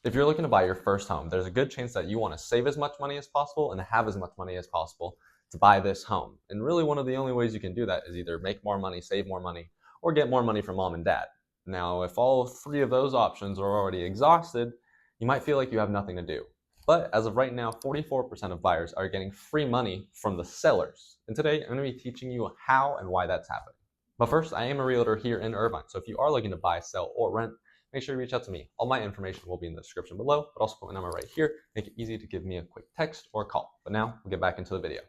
If you're looking to buy your first home, there's a good chance that you want to save as much money as possible and have as much money as possible to buy this home. And really one of the only ways you can do that is either make more money, save more money, or get more money from mom and dad. Now, if all three of those options are already exhausted, you might feel like you have nothing to do. But as of right now, 44% of buyers are getting free money from the sellers. And today I'm going to be teaching you how and why that's happening. But first, I am a realtor here in Irvine, so if you are looking to buy, sell, or rent, make sure you reach out to me. All my information will be in the description below, but also put my number right here. Make it easy to give me a quick text or call. But now we'll get back into the video.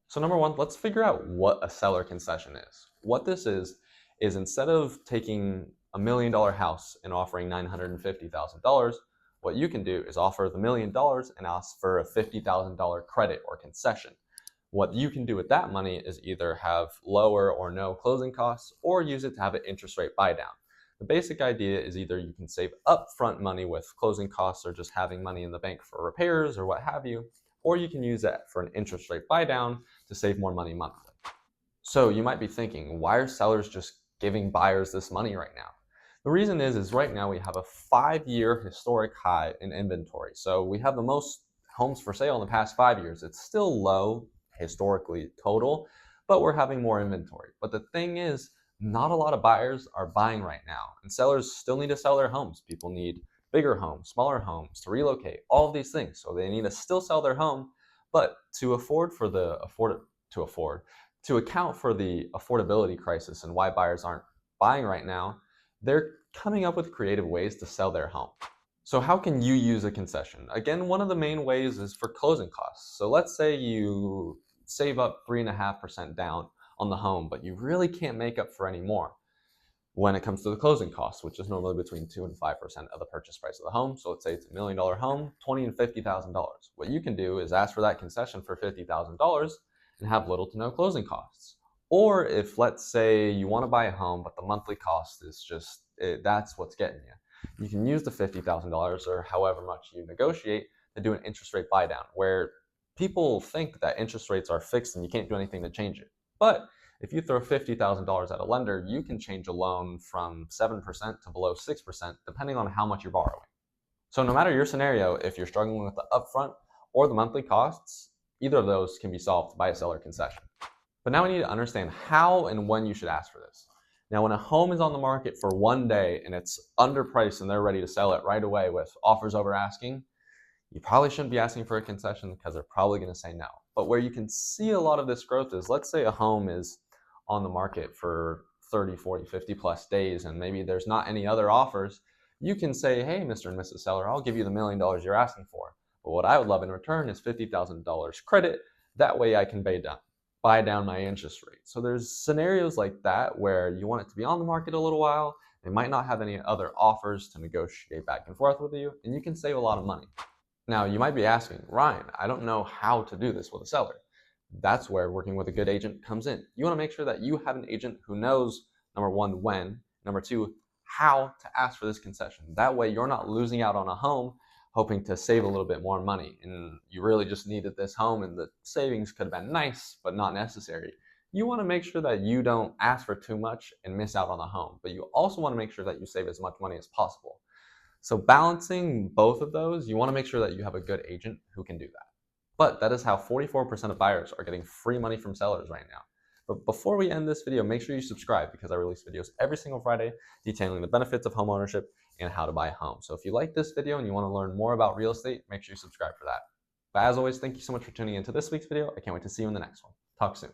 So number one, let's figure out what a seller concession is. What this is instead of taking $1 million house and offering $950,000, what you can do is offer the $1 million and ask for a $50,000 credit or concession. What you can do with that money is either have lower or no closing costs or use it to have an interest rate buy down. The basic idea is either you can save upfront money with closing costs or just having money in the bank for repairs or what have you, or you can use that for an interest rate buy down to save more money monthly. So you might be thinking, why are sellers just giving buyers this money right now? The reason is right now we have a 5-year historic high in inventory. So we have the most homes for sale in the past 5 years. It's still low historically total, but we're having more inventory. But the thing is, not a lot of buyers are buying right now, and sellers still need to sell their homes. People need bigger homes, smaller homes, to relocate, all of these things. So they need to still sell their home, but to account for the affordability crisis and why buyers aren't buying right now, they're coming up with creative ways to sell their home. So how can you use a concession? Again, one of the main ways is for closing costs. So let's say you save up 3.5% down on the home, but you really can't make up for any more when it comes to the closing costs, which is normally between 2 and 5% of the purchase price of the home. So let's say it's $1 million home, $20,000 and $50,000. What you can do is ask for that concession for $50,000 and have little to no closing costs. Or if, let's say, you want to buy a home, but the monthly cost is just, that's what's getting you. You can use the $50,000 or however much you negotiate to do an interest rate buy down, where people think that interest rates are fixed and you can't do anything to change it. But if you throw $50,000 at a lender, you can change a loan from 7% to below 6%, depending on how much you're borrowing. So no matter your scenario, if you're struggling with the upfront or the monthly costs, either of those can be solved by a seller concession. But now we need to understand how and when you should ask for this. Now, when a home is on the market for 1 day and it's underpriced and they're ready to sell it right away with offers over asking, you probably shouldn't be asking for a concession because they're probably going to say no. But where you can see a lot of this growth is, let's say a home is on the market for 30, 40, 50 plus days and maybe there's not any other offers. You can say, hey, Mr. and Mrs. Seller, I'll give you the $1 million you're asking for. But what I would love in return is $50,000 credit. That way I can buy down my interest rate. So there's scenarios like that where you want it to be on the market a little while. They might not have any other offers to negotiate back and forth with you, and you can save a lot of money. Now, you might be asking, Ryan, I don't know how to do this with a seller. That's where working with a good agent comes in. You want to make sure that you have an agent who knows, number one, when, number two, how to ask for this concession. That way you're not losing out on a home hoping to save a little bit more money and you really just needed this home and the savings could have been nice but not necessary. You want to make sure that you don't ask for too much and miss out on a home, but you also want to make sure that you save as much money as possible. So balancing both of those, you want to make sure that you have a good agent who can do that. But that is how 44% of buyers are getting free money from sellers right now. But before we end this video, make sure you subscribe because I release videos every single Friday detailing the benefits of homeownership and how to buy a home. So if you like this video and you want to learn more about real estate, make sure you subscribe for that. But as always, thank you so much for tuning into this week's video. I can't wait to see you in the next one. Talk soon.